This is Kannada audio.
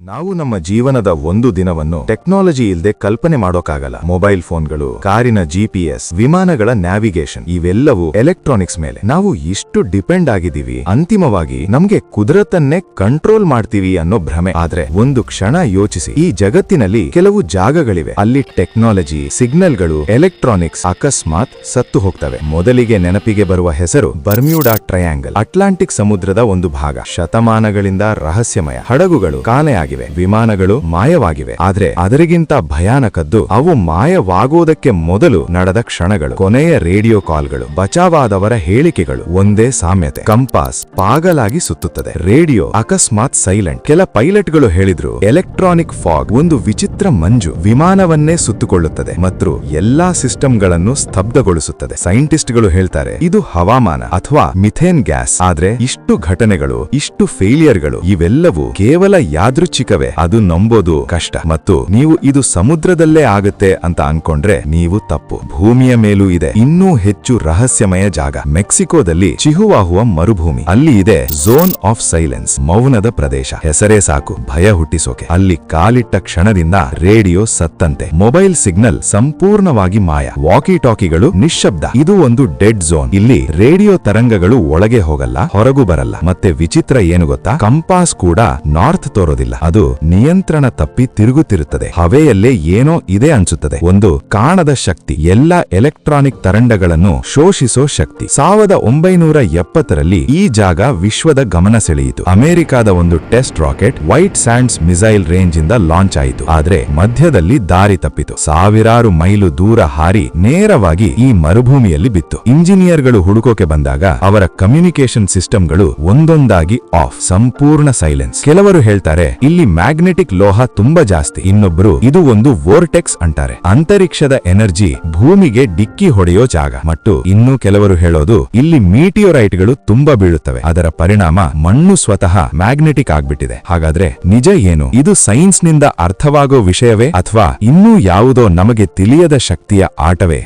ನಾವು ನಮ್ಮ ಜೀವನದ ಒಂದು ದಿನವನ್ನು ಟೆಕ್ನಾಲಜಿ ಇಲ್ಲದೆ ಕಲ್ಪನೆ ಮಾಡೋಕ್ಕಾಗಲ್ಲ. ಮೊಬೈಲ್ ಫೋನ್ಗಳು, ಕಾರಿನ GPS, ವಿಮಾನಗಳ ನ್ಯಾವಿಗೇಷನ್ ಇವೆಲ್ಲವೂ ಎಲೆಕ್ಟ್ರಾನಿಕ್ಸ್ ಮೇಲೆ ನಾವು ಇಷ್ಟು ಡಿಪೆಂಡ್ ಆಗಿದ್ದೀವಿ. ಅಂತಿಮವಾಗಿ ನಮ್ಗೆ ಕುದರತನ್ನೇ ಕಂಟ್ರೋಲ್ ಮಾಡ್ತೀವಿ ಅನ್ನೋ ಭ್ರಮೆ. ಆದ್ರೆ ಒಂದು ಕ್ಷಣ ಯೋಚಿಸಿ, ಈ ಜಗತ್ತಿನಲ್ಲಿ ಕೆಲವು ಜಾಗಗಳಿವೆ ಅಲ್ಲಿ ಟೆಕ್ನಾಲಜಿ, ಸಿಗ್ನಲ್ಗಳು, ಎಲೆಕ್ಟ್ರಾನಿಕ್ಸ್ ಅಕಸ್ಮಾತ್ ಸತ್ತು ಹೋಗ್ತವೆ. ಮೊದಲಿಗೆ ನೆನಪಿಗೆ ಬರುವ ಹೆಸರು ಬರ್ಮ್ಯೂಡಾ ಟ್ರಯಾಂಗಲ್. ಅಟ್ಲಾಂಟಿಕ್ ಸಮುದ್ರದ ಒಂದು ಭಾಗ. ಶತಮಾನಗಳಿಂದ ರಹಸ್ಯಮಯ. ಹಡಗುಗಳು ಕಾಣೆಯಾಗಿವೆ, ವಿಮಾನಗಳು ಮಾಯವಾಗಿವೆ. ಆದ್ರೆ ಅದರಿಗಿಂತ ಭಯಾನಕದ್ದು ಅವು ಮಾಯವಾಗುವುದಕ್ಕೆ ಮೊದಲು ನಡೆದ ಕ್ಷಣಗಳು. ಕೊನೆಯ ರೇಡಿಯೋ ಕಾಲ್ಗಳು, ಬಚಾವಾದವರ ಹೇಳಿಕೆಗಳು. ಒಂದೇ ಸಾಮ್ಯತೆ, ಕಂಪಾಸ್ ಪಾಗಲಾಗಿ ಸುತ್ತುತ್ತದೆ, ರೇಡಿಯೋ ಅಕಸ್ಮಾತ್ ಸೈಲೆಂಟ್. ಕೆಲ ಪೈಲಟ್ಗಳು ಹೇಳಿದ್ರು, ಎಲೆಕ್ಟ್ರಾನಿಕ್ ಫಾಗ್ ಒಂದು ವಿಚಿತ್ರ ಮಂಜು ವಿಮಾನವನ್ನೇ ಸುತ್ತುಕೊಳ್ಳುತ್ತದೆ ಮತ್ತು ಎಲ್ಲಾ ಸಿಸ್ಟಮ್ಗಳನ್ನು ಸ್ತಬ್ಧಗೊಳಿಸುತ್ತದೆ. ಸೈಂಟಿಸ್ಟ್ಗಳು ಹೇಳ್ತಾರೆ ಇದು ಹವಾಮಾನ ಅಥವಾ ಮಿಥೇನ್ ಗ್ಯಾಸ್. ಆದ್ರೆ ಇಷ್ಟು ಘಟನೆಗಳು, ಇಷ್ಟು ಫೇಲಿಯರ್ಗಳು ಇವೆಲ್ಲವೂ ಕೇವಲ ಯಾದೃಚ್ಛಿಕವೇ. ಅದು ನಂಬೋದು ಕಷ್ಟ. ಮತ್ತು ನೀವು ಇದು ಸಮುದ್ರದಲ್ಲೇ ಆಗುತ್ತೆ ಅಂತ ಅನ್ಕೊಂಡ್ರೆ ನೀವು ತಪ್ಪು. ಭೂಮಿಯ ಮೇಲೂ ಇದೆ ಇನ್ನೂ ಹೆಚ್ಚು ರಹಸ್ಯಮಯ ಜಾಗ. ಮೆಕ್ಸಿಕೋದಲ್ಲಿ ಚಿಹುವಾಹುವ ಮರುಭೂಮಿ. ಅಲ್ಲಿ ಇದೆ ಝೋನ್ ಆಫ್ ಸೈಲೆನ್ಸ್, ಮೌನದ ಪ್ರದೇಶ. ಹೆಸರೇ ಸಾಕು ಭಯ ಹುಟ್ಟಿಸೋಕೆ. ಅಲ್ಲಿ ಕಾಲಿಟ್ಟ ಕ್ಷಣದಿಂದ ರೇಡಿಯೋ ಸತ್ತಂತೆ, ಮೊಬೈಲ್ ಸಿಗ್ನಲ್ ಸಂಪೂರ್ಣವಾಗಿ ಮಾಯ, ವಾಕಿ ಟಾಕಿಗಳು ನಿಶ್ಶಬ್ದ. ಇದು ಒಂದು ಡೆಡ್ ಝೋನ್. ಇಲ್ಲಿ ರೇಡಿಯೋ ತರಂಗಗಳು ಒಳಗೆ ಹೋಗಲ್ಲ, ಹೊರಗೂ ಬರಲ್ಲ. ಮತ್ತೆ ವಿಚಿತ್ರ ಏನು ಗೊತ್ತಾ, ಕಂಪಾಸ್ ಕೂಡ ನಾರ್ತ್ ತೋರೋದಿಲ್ಲ. ಅದು ನಿಯಂತ್ರಣ ತಪ್ಪಿ ತಿರುಗುತ್ತಿರುತ್ತದೆ. ಹವೆಯಲ್ಲೇ ಏನೋ ಇದೆ ಅನ್ಸುತ್ತದೆ. ಒಂದು ಕಾಣದ ಶಕ್ತಿ, ಎಲ್ಲಾ ಎಲೆಕ್ಟ್ರಾನಿಕ್ ತರಂಗಗಳನ್ನು ಶೋಷಿಸೋ ಶಕ್ತಿ. 1970ರಲ್ಲಿ ಈ ಜಾಗ ವಿಶ್ವದ ಗಮನ ಸೆಳೆಯಿತು. ಅಮೆರಿಕಾದ ಒಂದು test rocket white sands missile range ಇಂದ ಲಾಂಚ್ ಆಯಿತು. ಆದ್ರೆ ಮಧ್ಯದಲ್ಲಿ ದಾರಿ ತಪ್ಪಿತು. ಸಾವಿರಾರು ಮೈಲು ದೂರ ಹಾರಿ ನೇರವಾಗಿ ಈ ಮರುಭೂಮಿಯಲ್ಲಿ ಬಿತ್ತು. ಇಂಜಿನಿಯರ್ಗಳು ಹುಡುಕೋಕೆ ಬಂದಾಗ ಅವರ ಕಮ್ಯುನಿಕೇಶನ್ ಸಿಸ್ಟಮ್ಗಳು ಒಂದೊಂದಾಗಿ ಆಫ್, ಸಂಪೂರ್ಣ ಸೈಲೆನ್ಸ್. ಕೆಲವರು ಹೇಳ್ತಾರೆ ಇಲ್ಲಿ ಮ್ಯಾಗ್ನೆಟಿಕ್ ಲೋಹ ತುಂಬಾ ಜಾಸ್ತಿ. ಇನ್ನೊಬ್ರು ಇದು ಒಂದು ವೋರ್ಟೆಕ್ಸ್ ಅಂತಾರೆ, ಅಂತರಿಕ್ಷದ ಎನರ್ಜಿ ಭೂಮಿಗೆ ಡಿಕ್ಕಿ ಹೊಡೆಯೋ ಜಾಗ. ಮತ್ತು ಇನ್ನೂ ಕೆಲವರು ಹೇಳೋದು ಇಲ್ಲಿ ಮೀಟಿಯೋರೈಟ್ಗಳು ತುಂಬಾ ಬೀಳುತ್ತವೆ, ಅದರ ಪರಿಣಾಮ ಮಣ್ಣು ಸ್ವತಃ ಮ್ಯಾಗ್ನೆಟಿಕ್ ಆಗ್ಬಿಟ್ಟಿದೆ. ಹಾಗಾದ್ರೆ ನಿಜ ಏನು? ಇದು ಸೈನ್ಸ್ ನಿಂದ ಅರ್ಥವಾಗೋ ವಿಷಯವೇ ಅಥವಾ ಇನ್ನೂ ಯಾವುದೋ ನಮಗೆ ತಿಳಿಯದ ಶಕ್ತಿಯ ಆಟವೇ?